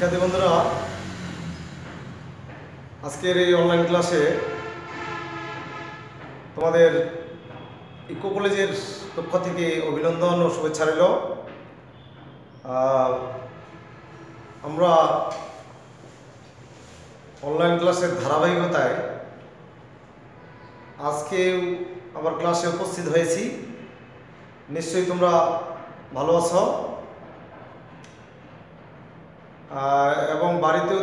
শিক্ষার্থী বন্ধুরা, আজকের এই অনলাইন ক্লাসে তোমাদের ইকো কলেজের পক্ষ থেকে অভিনন্দন ও শুভেচ্ছা রইল। আমরা অনলাইন ক্লাসের ধারাবাহিকতায় আজকে আবার ক্লাসে উপস্থিত হয়েছি। নিশ্চয়ই তোমরা ভালো আছো এবং বাড়িতেও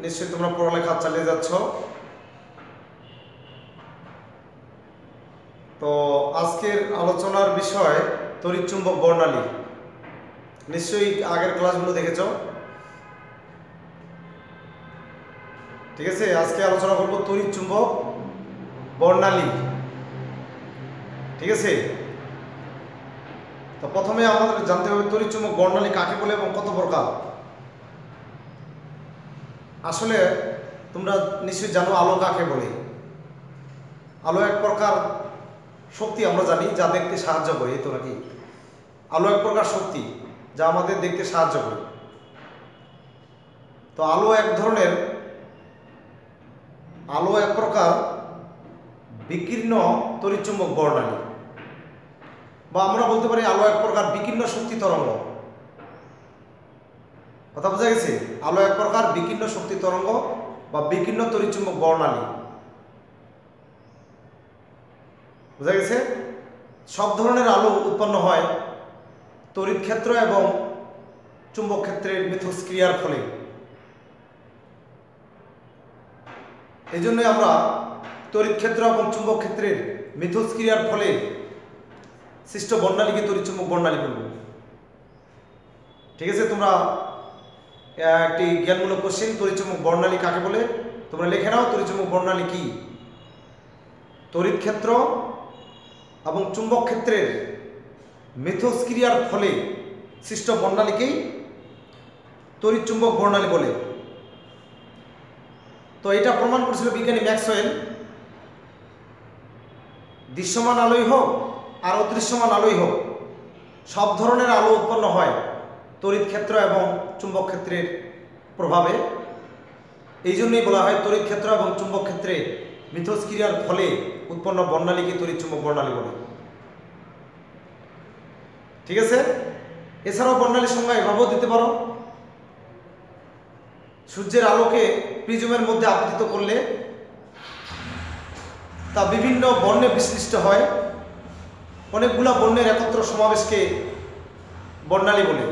নিশ্চয়ই তোমরা পড়ালেখা চালিয়ে যাচ্ছ। তো আজকের আলোচনার বিষয় তড়িৎচুম্বক বর্ণালী। নিশ্চয়ই আগের ক্লাসগুলো দেখেছ, ঠিক আছে? আজকে আলোচনা করব তড়িৎচুম্বক বর্ণালী, ঠিক আছে? তো প্রথমে আমাদের জানতে হবে তড়িৎচুম্বক বর্ণালী কাকে বলে এবং কত প্রকার। আসলে তোমরা নিশ্চয়ই জানো আলো কাকে বলে। আলো এক প্রকার শক্তি, আমরা জানি, যা দেখতে সাহায্য করে। এই তো নাকি? আলো এক প্রকার শক্তি যা আমাদের দেখতে সাহায্য করে। তো আলো এক প্রকার বিকীর্ণ তড়িৎচুম্বক বর্ণালী, বা আমরা বলতে পারি আলো এক প্রকার বিকীর্ণ শক্তি তরঙ্গ। কথা বোঝা গেছে? আলো এক প্রকার বিকীর্ণ শক্তি তরঙ্গ বা বিকীর্ণ তড়িৎচুম্বক বর্ণালী। বোঝা গেছে? সব ধরনের আলো উৎপন্ন হয় তড়িৎ ক্ষেত্র এবং চুম্বক ক্ষেত্রের মিথস্ক্রিয়ার ফলে। এই জন্যই আমরা তড়িৎ ক্ষেত্র এবং চুম্বক ক্ষেত্রের মিথস্ক্রিয়ার ফলে সৃষ্ট বর্ণালীকে তড়িৎচুম্বক বর্ণালী বলব। ঠিক আছে? তোমরা একটি জ্ঞানমূলক কোশ্চেন, তড়িৎচুম্বক বর্ণালী কাকে বলে তোমরা লিখে নাও। তড়িৎচুম্বক বর্ণালী কি? তড়িৎ ক্ষেত্র এবং চুম্বক ক্ষেত্রের মিথস্ক্রিয়ার ফলে সৃষ্ট বর্ণালীকেই তড়িৎচুম্বক বর্ণালী বলে। তো এটা প্রমাণ করেছিল বিজ্ঞানী ম্যাক্সওয়েল। দৃশ্যমান আলোই হোক আর অদৃশ্যমান আলোই হোক, সব ধরনের আলো উৎপন্ন হয় তড়িৎ ক্ষেত্র এবং চুম্বক ক্ষেত্রের প্রভাবে। এই জন্যই বলা হয় তড়িৎ ক্ষেত্র এবং চুম্বক ক্ষেত্রে মিথস্ক্রিয়ার ফলে উৎপন্ন বর্ণালীকে তড়িৎচুম্বক বর্ণালী বলে। ঠিক আছে? এছাড়াও বর্ণালীর সংজ্ঞা এভাবেও দিতে পারো। সূর্যের আলোকে প্রিজমের মধ্যে আপতিত করলে তা বিভিন্ন বর্ণে বিশ্লিষ্ট হয়। অনেকগুলা বর্ণের একত্র সমাবেশকে বর্ণালী বলে।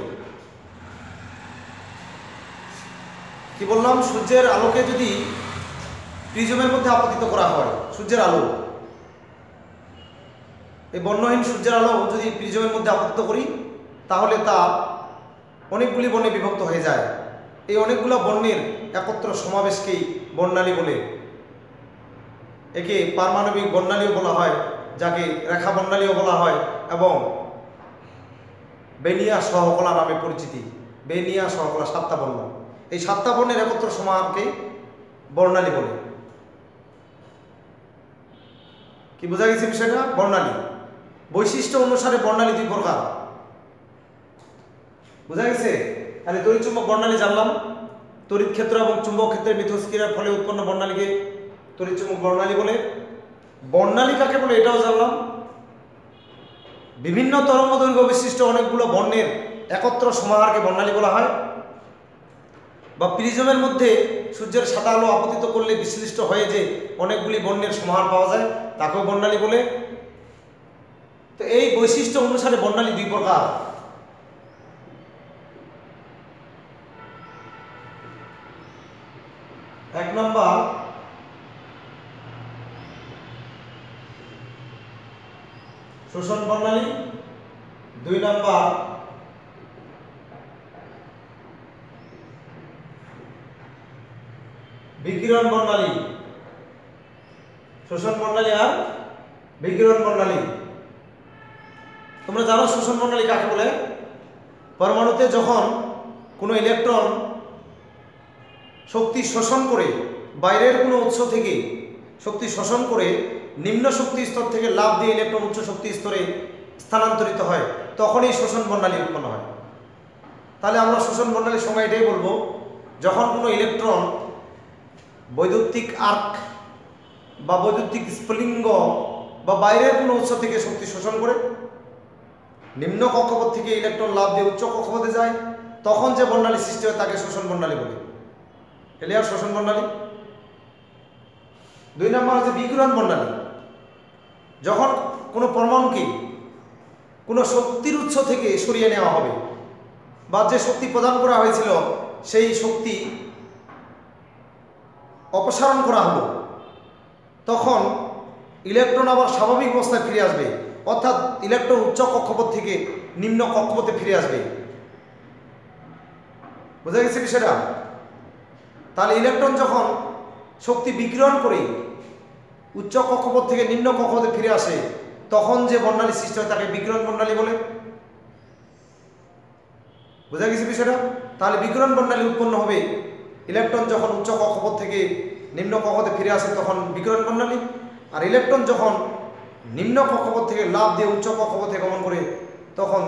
কি বললাম? সূর্যের আলোকে যদি প্রিজমের মধ্যে আপতিত করা হয়, সূর্যের আলো, এই বর্ণহীন সূর্যের আলো যদি প্রিজমের মধ্যে আপতিত করি, তাহলে তা অনেকগুলি বর্ণে বিভক্ত হয়ে যায়। এই অনেকগুলো বর্ণের একত্র সমাবেশকেই বর্ণালী বলে। একে পারমাণবিক বর্ণালীও বলা হয়, যাকে রেখা বর্ণালীও বলা হয়, এবং বেনিয়া সহকলা নামে পরিচিতি। বেনিয়া সহকলা 7টা বর্ণ, এই 7টা বর্ণের একত্র সমাহারকে বর্ণালী বলে। কি বোঝা গেছে বিষয়টা? বর্ণালী বৈশিষ্ট্য অনুসারে বর্ণালী 2 প্রকার। বোঝা গেছে? তাহলে তড়িৎচুম্বক বর্ণালী জানলাম। তড়িৎ ক্ষেত্র এবং চুম্বক ক্ষেত্রের মিথস্ক্রিয়ার ফলে উৎপন্ন বর্ণালীকে তড়িৎচুম্বক বর্ণালী বলে। বর্ণালী কাকে বলে এটাও জানলাম। বিভিন্ন তরঙ্গ দৈর্ঘ্য বিশিষ্ট অনেকগুলো বর্ণের একত্র সমাহারকে বর্ণালী বলা হয়। বা প্রিজমের মধ্যে সূর্যের সাদা আলো আপতিত করলে বিশ্লিষ্ট হয়ে যে অনেকগুলি বর্ণের সমাহার পাওয়া যায়, তাকেও বর্ণালী বলে। তো এই বৈশিষ্ট্য অনুসারে বর্ণালী 2 প্রকার। এক নম্বর শোষণ বর্ণালী, 2 নম্বর বিকিরণ বর্ণালী। শোষণ বর্ণালী আর বিকিরণ বর্ণালী। তোমরা জানো শোষণ বর্ণালী কাকে বলে? পরমাণুতে যখন কোনো ইলেকট্রন শক্তি শোষণ করে, বাইরের কোনো উৎস থেকে শক্তি শোষণ করে নিম্ন শক্তি স্তর থেকে লাফ দিয়ে ইলেকট্রন উচ্চ শক্তি স্তরে স্থানান্তরিত হয়, তখনই শোষণ বর্ণালী উৎপন্ন হয়। তাহলে আমরা শোষণ বর্ণালীর সংজ্ঞা এটাই বলবো যখন কোনো ইলেকট্রন বৈদ্যুতিক আর্ক বা বৈদ্যুতিক স্ফুলিঙ্গ বা বাইরের কোনো উৎস থেকে শক্তি শোষণ করে নিম্ন কক্ষপথ থেকে ইলেকট্রন লাফ দিয়ে উচ্চ কক্ষপথে যায়, তখন যে বর্ণালী সৃষ্টি হয় তাকে শোষণ বর্ণালী বলে। ক্লিয়ার? শোষণ বর্ণালী। 2 নম্বর হচ্ছে বিকিরণ বর্ণালী। যখন কোনো পরমাণুকে কোনো শক্তির উৎস থেকে সরিয়ে নেওয়া হবে বা যে শক্তি প্রদান করা হয়েছিল সেই শক্তি অপসারণ করা হলো, তখন ইলেকট্রন আবার স্বাভাবিক অবস্থায় ফিরে আসবে, অর্থাৎ ইলেকট্রন উচ্চ কক্ষপথ থেকে নিম্ন কক্ষপথে ফিরে আসবে। বোঝা গেছে বিষয়টা? তাহলে ইলেকট্রন যখন শক্তি বিকিরণ করে উচ্চ কক্ষপথ থেকে নিম্ন কক্ষপথে ফিরে আসে, তখন যে বর্ণালী সৃষ্টি হয় তাকে বিকিরণ বর্ণালী বলে। বোঝা গেছে বিষয়টা? তাহলে বিকিরণ বর্ণালী উৎপন্ন হবে ইলেকট্রন যখন উচ্চ কক্ষপথ থেকে নিম্ন কক্ষপথে ফিরে আসে, তখন বিকিরণ বর্ণালী। আর ইলেকট্রন যখন নিম্ন কক্ষপথ থেকে লাফ দিয়ে উচ্চ কক্ষপথে গমন করে, তখন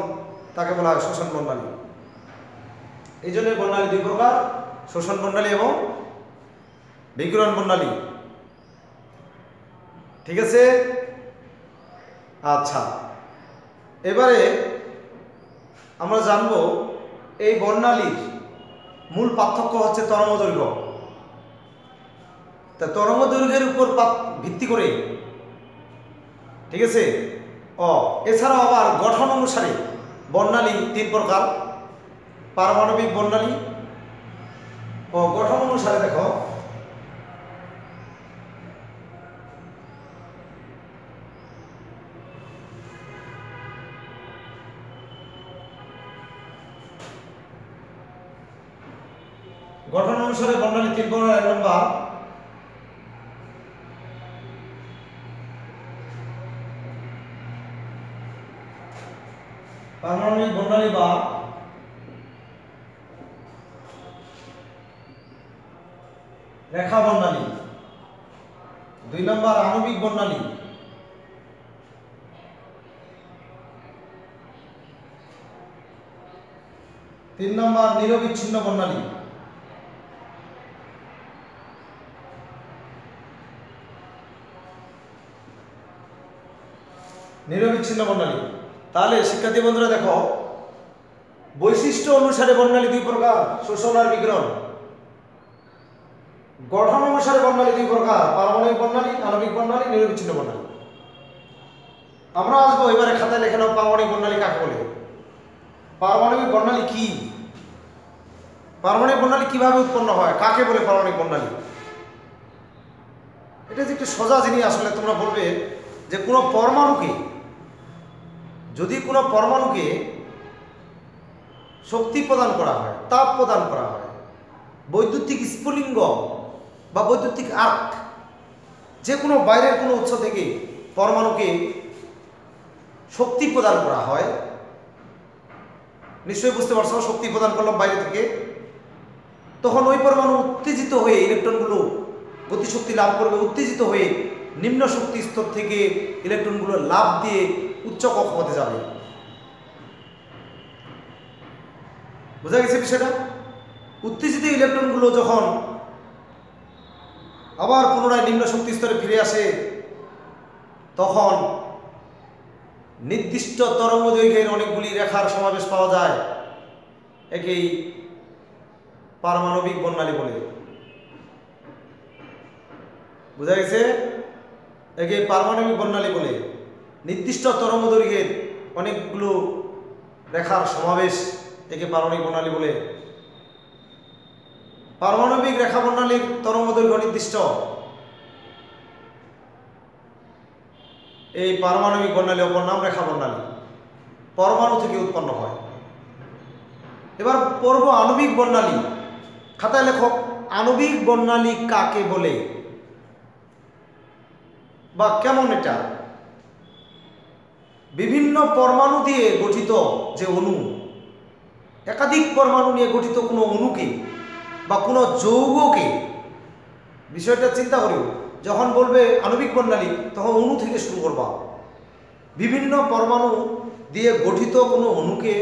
তাকে বলা হয় শোষণ বর্ণালী। এই জন্য বর্ণালী 2 প্রকার, শোষণ বর্ণালী এবং বিকিরণ বর্ণালী। ঠিক আছে? আচ্ছা, এবারে আমরা জানব এই বর্ণালীর মূল পার্থক্য হচ্ছে তরঙ্গদৈর্ঘ্য। তা তরঙ্গদৈর্ঘ্যের উপর ভিত্তি করে, ঠিক আছে, এছাড়াও আবার গঠন অনুসারে বর্ণালী 3 প্রকার। পারমাণবিক বর্ণালী ও গঠন অনুসারে দেখো, গঠন অনুসারে বর্ণালী 3 প্রকার। 1 নম্বর পারমাণবিক বর্ণালী বা রেখা বর্ণালী। 2 নম্বর আণবিক বর্ণালী। 3 নম্বর নিরবিচ্ছিন্ন বর্ণালী। নিরবিচ্ছিন্ন বর্ণালী। তাহলে শিক্ষার্থী বন্ধুরা দেখো, বৈশিষ্ট্য অনুসারে বর্ণালী 2 প্রকার, শোষণ আর বিকিরণ। গঠন অনুসারে বর্ণালী 2 প্রকার, পারমাণবিক বর্ণালী, আণবিক বর্ণালী, নিরবিচ্ছিন্ন বর্ণালী। আমরা আসবো এবারে খাতায় লেখা নাও পারমাণবিক বর্ণালী কাকে বলে। পারমাণবিক বর্ণালী কি? পারমাণবিক বর্ণালী কিভাবে উৎপন্ন হয়, কাকে বলে পারমাণবিক বর্ণালী? এটা যে একটু সোজা জিনিস। আসলে তোমরা বলবে যে কোনো পরমাণুকে, যদি কোনো পরমাণুকে শক্তি প্রদান করা হয়, তাপ প্রদান করা হয়, বৈদ্যুতিক স্ফুলিঙ্গ বা বৈদ্যুতিক আর্ক, যে কোনো বাইরের কোনো উৎস থেকে পরমাণুকে শক্তি প্রদান করা হয়, নিশ্চয়ই বুঝতে পারছো, শক্তি প্রদান করলাম বাইরে থেকে, তখন ওই পরমাণু উত্তেজিত হয়ে ইলেকট্রনগুলো গতিশক্তি লাভ করবে, উত্তেজিত হয়ে নিম্ন শক্তি স্তর থেকে ইলেকট্রনগুলো লাভ দিয়ে উচ্চ কক্ষপথে যাবে। বোঝা গেছে বিষয়টা? উত্তেজিত ইলেকট্রনগুলো যখন আবার পুনরায় নিম্ন শক্তি স্তরে ফিরে আসে, তখন নির্দিষ্ট তরঙ্গ দৈর্ঘ্যের অনেকগুলি রেখার সমাবেশ পাওয়া যায়। একেই পারমাণবিক বর্ণালী বলে। বোঝা গেছে? একে পারমাণবিক বর্ণালী বলে। নির্দিষ্ট তরঙ্গ দৈর্ঘ্যের অনেকগুলো রেখার সমাবেশ একে পারমাণবিক বর্ণালী বলে। পারমাণবিক রেখা বর্ণালীর তরঙ্গ দৈর্ঘ্য নির্দিষ্ট। এই পারমাণবিক বর্ণালী অপর নাম রেখা বর্ণালী, পরমাণু থেকে উৎপন্ন হয়। এবার পড়ব আণবিক বর্ণালী। খাতায় লেখো আণবিক বর্ণালী কাকে বলে বা কেমন এটা? বিভিন্ন পরমাণু দিয়ে গঠিত যে অণু, একাধিক পরমাণু নিয়ে গঠিত কোনো অণুকে বা কোনো যৌগকে, বিষয়টা চিন্তা করি, যখন বলবে আণবিক বর্ণালী তখন অণু থেকে শুরু করবা। বিভিন্ন পরমাণু দিয়ে গঠিত কোনো অণুকে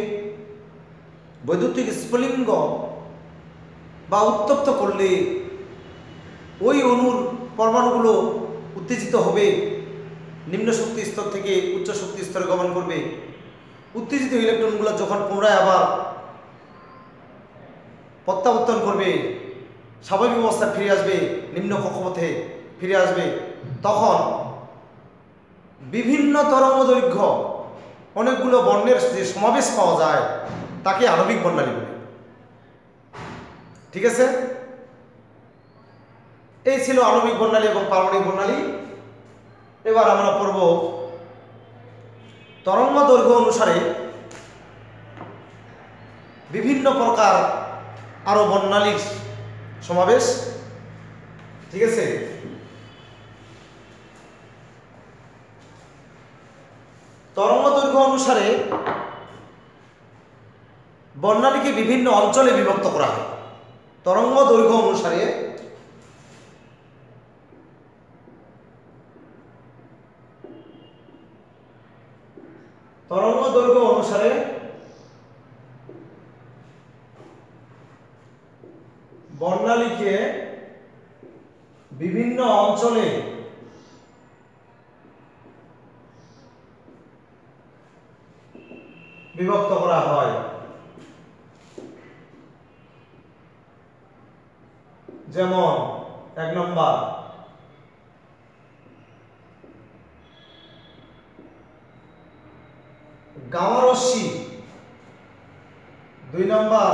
বৈদ্যুতিক স্ফুলিঙ্গ বা উত্তপ্ত করলে ওই অণুর পরমাণুগুলো উত্তেজিত হবে, নিম্ন শক্তি স্তর থেকে উচ্চ শক্তি স্তরে গমন করবে। উত্তেজিত ইলেকট্রনগুলো যখন পুনরায় আবার প্রত্যাবর্তন করবে, স্বাভাবিক অবস্থায় ফিরে আসবে, নিম্ন কক্ষপথে ফিরে আসবে, তখন বিভিন্ন তরঙ্গ দৈর্ঘ্য অনেকগুলো বর্ণের যে সমাবেশ পাওয়া যায় তাকে আণবিক বর্ণালী বলে। ঠিক আছে, এই ছিল আণবিক বর্ণালী এবং পারমাণবিক বর্ণালী। এবার আমরা পড়ব তরঙ্গ দৈর্ঘ্য অনুসারে বিভিন্ন প্রকার আরো বর্ণালীর সমাবেশ। ঠিক আছে, তরঙ্গ দৈর্ঘ্য অনুসারে বর্ণালীকে বিভিন্ন অঞ্চলে বিভক্ত করা হয়। তরঙ্গ দৈর্ঘ্য অনুসারে বর্ণালীকে বিভিন্ন অঞ্চলে বিভক্ত করা হয়। যেমন 1 নম্বর গামা রশ্মি, 2 নম্বর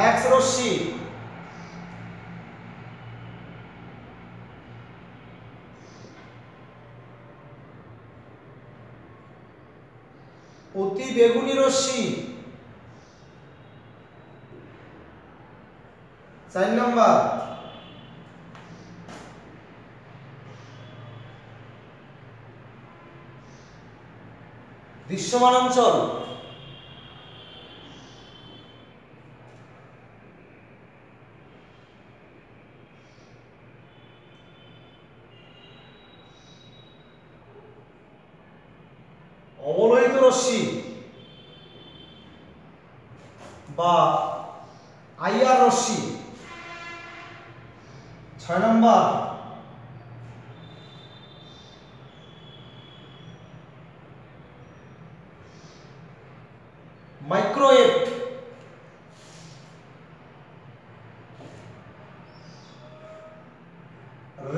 এক্স রশ্মি, 3 অতিবেগুনি রশ্মি, 4 নম্বর দৃশ্যমান অঞ্চল, অবলোহিত রশ্মি বা আইআর রশ্মি, 6 নম্বর মাইক্রোওয়েভ,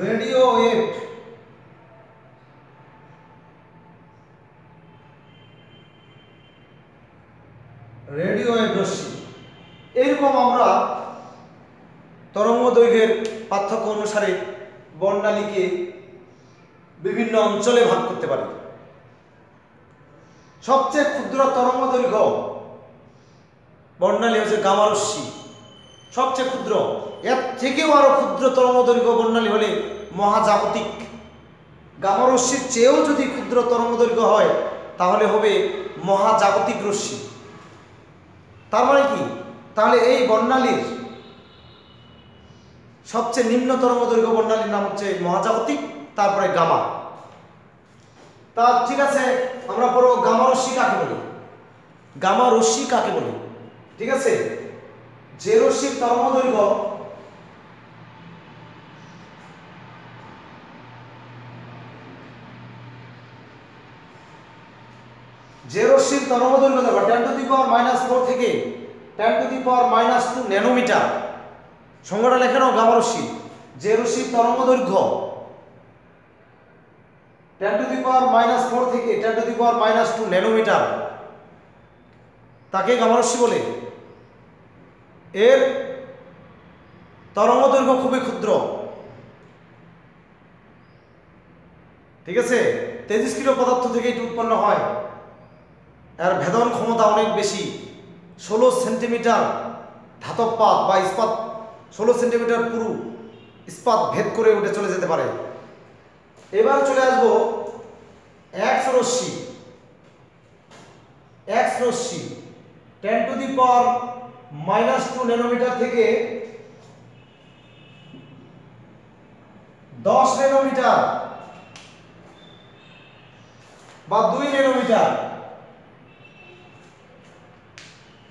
রেডিও ওয়েভ, রশ্মি। এরকম আমরা তরঙ্গ দৈর্ঘ্যের পার্থক্য অনুসারে বর্ণালীকে বিভিন্ন অঞ্চলে ভাগ করতে পারি। সবচেয়ে ক্ষুদ্র তরঙ্গ দৈর্ঘ্য বর্ণালী হচ্ছে গামা রশ্মি, সবচেয়ে ক্ষুদ্র। এর থেকেও আরো ক্ষুদ্র তরঙ্গ দৈর্ঘ্য বর্ণালী হলে মহাজাগতিক। গামা রশ্মির চেয়েও যদি ক্ষুদ্র তরঙ্গ দৈর্ঘ্য হয় তাহলে হবে মহাজাগতিক রশ্মি। তার মানে কি, তাহলে এই বর্ণালীর সবচেয়ে নিম্ন তরঙ্গ দৈর্ঘ্য বর্ণালীর নাম হচ্ছে মহাজাগতিক, তারপরে গামা। তা ঠিক আছে, আমরা পড়ব গামা রশ্মি কাকে বলি। গামা রশ্মি কাকে বলি? ঠিক আছে, যে রশ্মির তরঙ্গ দৈর্ঘ্য দেখো 10 টু দি পাওয়ার -4 থেকে 10 টু দি পাওয়ার -2 ন্যানোমিটার। সংখ্যাটা লেখা নাও, গামা রশ্মি। যে রশ্মির তরঙ্গ দৈর্ঘ্য 10 টু দি পাওয়ার -4 থেকে 10 টু দি পাওয়ার -2 ন্যানোমিটার, তাকে গামা রশ্মি বলে। এর তরঙ্গ দৈর্ঘ্য খুবই ক্ষুদ্র। ঠিক আছে, তেজস্ক্রিয় পদার্থ থেকে এটি উৎপন্ন হয়। এর ভেদন ক্ষমতা অনেক বেশি, 16 সেন্টিমিটার ধাতব পাত বা ইস্পাত, 16 সেন্টিমিটার পুরু ইস্পাত ভেদ করে উঠে চলে যেতে পারে। এবার চলে আসবো এক্স রশ্মি। এক্স রশ্মি 10 টু দি পাওয়ার -2 ন্যানোমিটার থেকে 10 ন্যানোমিটার বা 2 ন্যানোমিটার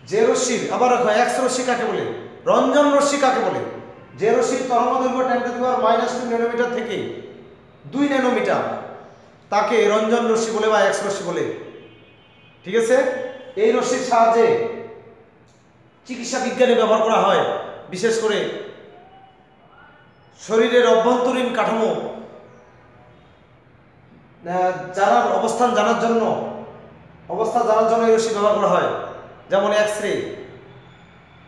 যে রশ্মির, আবার দেখো এক্স রশ্মি কাকে বলে, রঞ্জন রশ্মি কাকে বলে, যে রশ্মির তরঙ্গদৈর্ঘ্য 10⁻⁻² ন্যানোমিটার থেকে 2 ন্যানোমিটার তাকে রঞ্জন রশ্মি বলে বা এক্স রশ্মি বলে। ঠিক আছে, এই রশ্মির সাহায্যে চিকিৎসা বিজ্ঞানে ব্যবহার করা হয়, বিশেষ করে শরীরের অভ্যন্তরীণ কাঠামো জানার অবস্থান জানার জন্য এই রশ্মি ব্যবহার করা হয়। যেমন এক্স রে,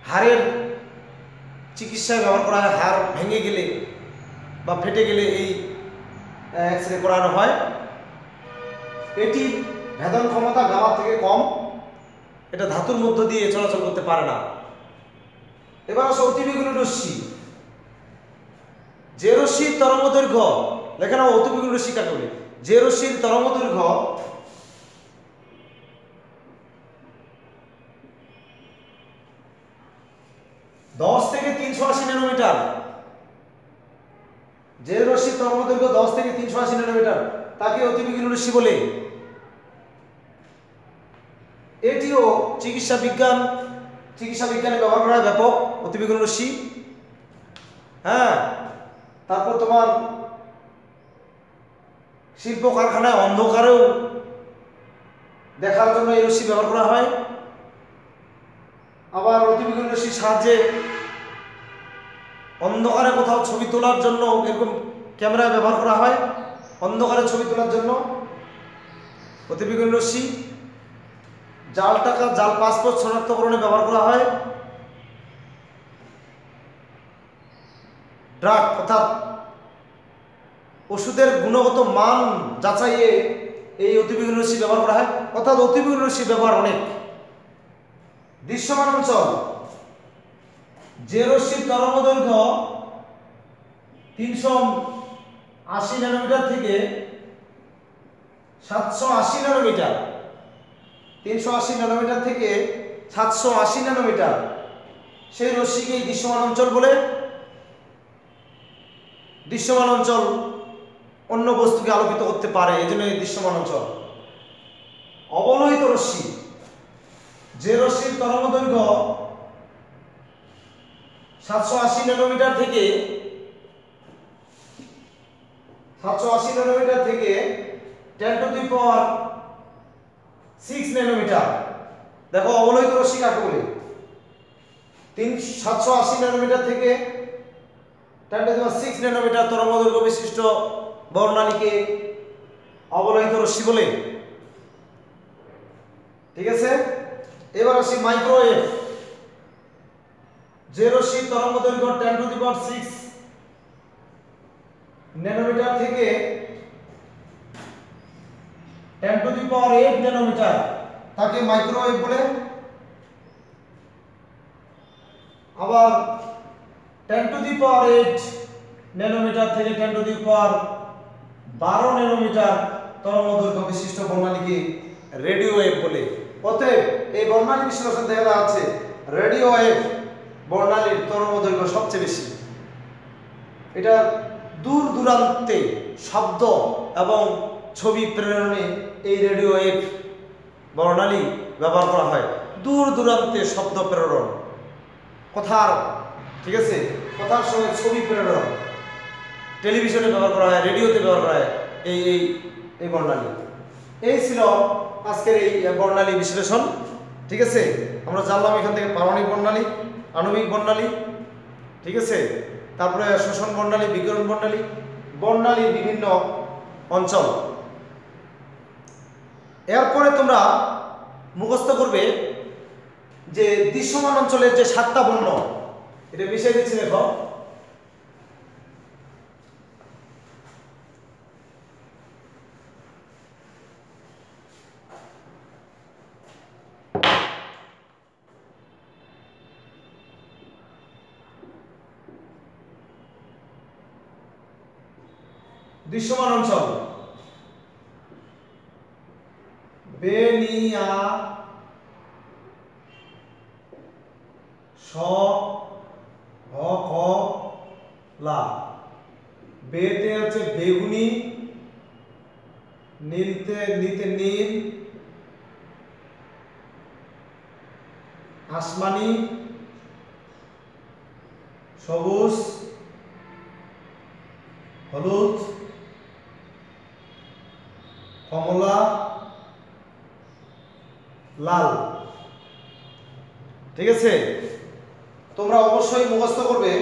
হাড়ের চিকিৎসায় ব্যবহার করা হয়, হাড় ভেঙে গেলে বা ফেটে গেলে এই এক্স রে করানো হয়। এটি ভেদন ক্ষমতা গামার থেকে কম, এটা ধাতুর মধ্য দিয়ে চলাচল করতে পারে না। এবার আসো অতিবেগুনি রশ্মি। যে রশ্মির তরঙ্গদৈর্ঘ্য, লেখা নাও অতিবেগুনি রশ্মি কাকে বলে, যে রশ্মির তরঙ্গদৈর্ঘ্য 10 থেকে 380 ন্যানোমিটার, যে রশ্মির তরঙ্গদৈর্ঘ্য 10 থেকে 380 ন্যানোমিটার তাকে অতিবেগুনি রশ্মি বলে। এটিও চিকিৎসা বিজ্ঞানে ব্যবহার করা হয় ব্যাপক, অতিবেগুনি রশ্মি। হ্যাঁ, তারপর তোমার শিল্প কারখানায় অন্ধকারেও দেখার জন্য এই রশ্মি ব্যবহার করা হয়। আবার অতিবেগুনি রশ্মির সাহায্যে অন্ধকারে কোথাও ছবি তোলার জন্য এরকম ক্যামেরা ব্যবহার করা হয়, অন্ধকারে ছবি তোলার জন্য অতিবেগুনি রশ্মি। জাল টাকা, জাল পাসপোর্ট শনাক্তকরণে ব্যবহার করা হয়। ড্রাগ অর্থাৎ ওষুধের গুণগত মান যাচাইয়ে এই অতিবেগুনি রশ্মি ব্যবহার করা হয়, অর্থাৎ অতিবেগুনি রশ্মি ব্যবহার অনেক। দৃশ্যমান অঞ্চল, যে রশ্মির তরঙ্গদৈর্ঘ্য 380 ন্যানোমিটার থেকে 780 ন্যানোমিটার, 380 ন্যানোমিটার থেকে 780 ন্যানোমিটার, সেই রশ্মিকেই দৃশ্যমান অঞ্চল বলে। দৃশ্যমান অঞ্চল অন্য বস্তুকে আলোকিত করতে পারে, এই জন্য দৃশ্যমান অঞ্চল। অবলোহিত রশ্মি, যে রশ্মির তরঙ্গদৈর্ঘ্য 780 ন্যানোমিটার থেকে 10⁻6 ন্যানোমিটার, দেখো অবলোহিত রশ্মি কাকে বলে, 780 ন্যানোমিটার থেকে 10⁻6 ন্যানোমিটার তরঙ্গদৈর্ঘ্য বিশিষ্ট বর্ণালীকে অবলোহিত রশ্মি বলে। ঠিক আছে, এবার আসি মাইক্রোওয়েভ। যে রশ্মির তরঙ্গদৈর্ঘ্য 10⁻6 ন্যানোমিটার থেকে 10⁸ ন্যানোমিটার তাকে মাইক্রোওয়েভ বলে। আবার 10⁸ ন্যানোমিটার থেকে 10⁻12 ন্যানোমিটার তরঙ্গদৈর্ঘ্য বিশিষ্ট বর্ণালীকে রেডিও ওয়েভ বলে। অতএব এই বর্ণালী বিশ্লেষণ দেখা আছে রেডিও ওয়েভ বর্ণালীর তরঙ্গদৈর্ঘ্য সবচেয়ে বেশি। এটা দূর দূরান্তে শব্দ এবং ছবি প্রেরণে এই রেডিও ওয়েভ বর্ণালী ব্যবহার করা হয়। দূর দূরান্তে শব্দ প্রেরণ, কথার, ঠিক আছে, কথার সঙ্গে ছবি প্রেরণ টেলিভিশনে ব্যবহার করা হয়, রেডিওতে ব্যবহার করা হয় এই বর্ণালী। এই ছিল আজকের এই বর্ণালী বিশ্লেষণ। ঠিক আছে, আমরা জানলাম এখান থেকে পারমাণবিক বর্ণালী, আণবিক বর্ণালী, ঠিক আছে, তারপরে শোষণ বর্ণালী, বিকিরণ বর্ণালী, বর্ণালীর বিভিন্ন অঞ্চল। এরপরে তোমরা মুখস্থ করবে যে দৃশ্যমান অঞ্চলের যে 7টা বর্ণ, এটা মিশিয়ে দিচ্ছি দেখো। দৃশ্যমান অঞ্চল বেনিয়া, স, ভ, খ, লা। বেতে হচ্ছে বেগুনি, নীলতে নীল, আসমানি, সবুজ, হলুদ, কমলা, লাল। ঠিক আছে, তোমরা অবশ্যই মুখস্থ করবে।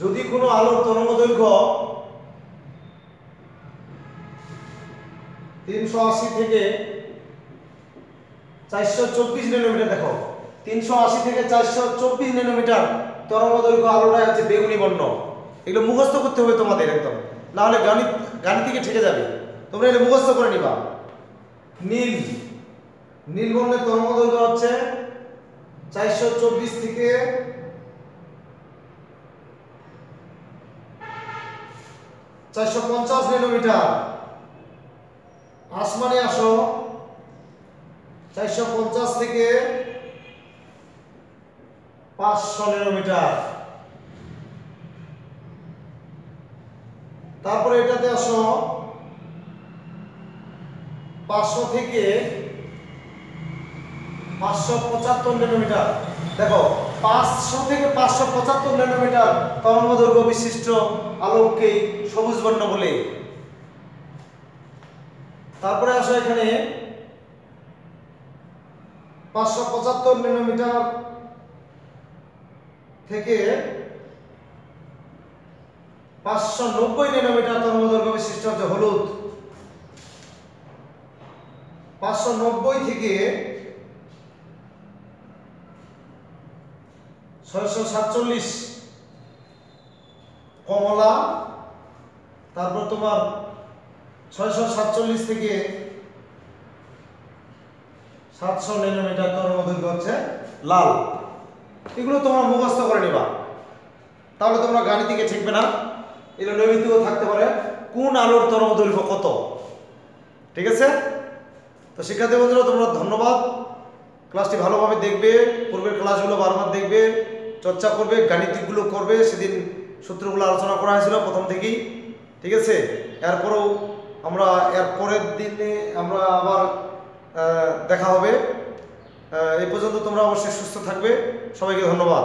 যদি কোনো আলোর তরঙ্গদৈর্ঘ্য 380 থেকে 424 ন্যানোমিটার, দেখো 380 থেকে 424 ন্যানোমিটার তরঙ্গদৈর্ঘ্য আলোটা হচ্ছে বেগুনি বর্ণ। এগুলো মুখস্থ করতে হবে তোমাদের একদম, না হলে গাণিতিকে ঠেকে যাবে। তোমরা এটা মুখস্থ করে নিবা। নীল, নীল বর্ণের তরঙ্গদৈর্ঘ্য হচ্ছে 424 থেকে 450 ন্যানোমিটার। আসমানি আসো 450 থেকে 500 ন্যানোমিটার। তারপরে এটাতে আসো 500 থেকে 575 ন্যানোমিটার। দেখো 500 থেকে 575 ন্যানোমিটার তরঙ্গদৈর্ঘ্য বিশিষ্ট আলোককে সবুজ বর্ণ বলে। তারপরে আসো এখানে 575 ন্যানোমিটার থেকে 590 ন্যানোমিটার তরঙ্গদৈর্ঘ্য বিশিষ্ট হচ্ছে হলুদ। 590 থেকে 647 কমলা। তারপর তোমার 647 থেকে 700 ন্যানোমিটার তরঙ্গদৈর্ঘ্য হচ্ছে লাল। এগুলো তোমরা মুখস্থ করে নিবা, তাহলে তোমরা গাণিতিকে শিখবে না। এগুলো নৈমিত্তিকও থাকতে পারে, কোন আলোর তরঙ্গদৈর্ঘ্য কত। ঠিক আছে, তো শিক্ষার্থী বন্ধুরা তোমরা ধন্যবাদ। ক্লাসটি ভালোভাবে দেখবে, পূর্বের ক্লাসগুলো বারবার দেখবে, চর্চা করবে, গাণিতিকগুলো করবে। সেদিন সূত্রগুলো আলোচনা করা হয়েছিল প্রথম থেকেই। ঠিক আছে, এরপরেও আমরা এর পরের দিনে আমরা আবার দেখা হবে। এই পর্যন্ত তোমরা অবশ্যই সুস্থ থাকবে। সবাইকে ধন্যবাদ।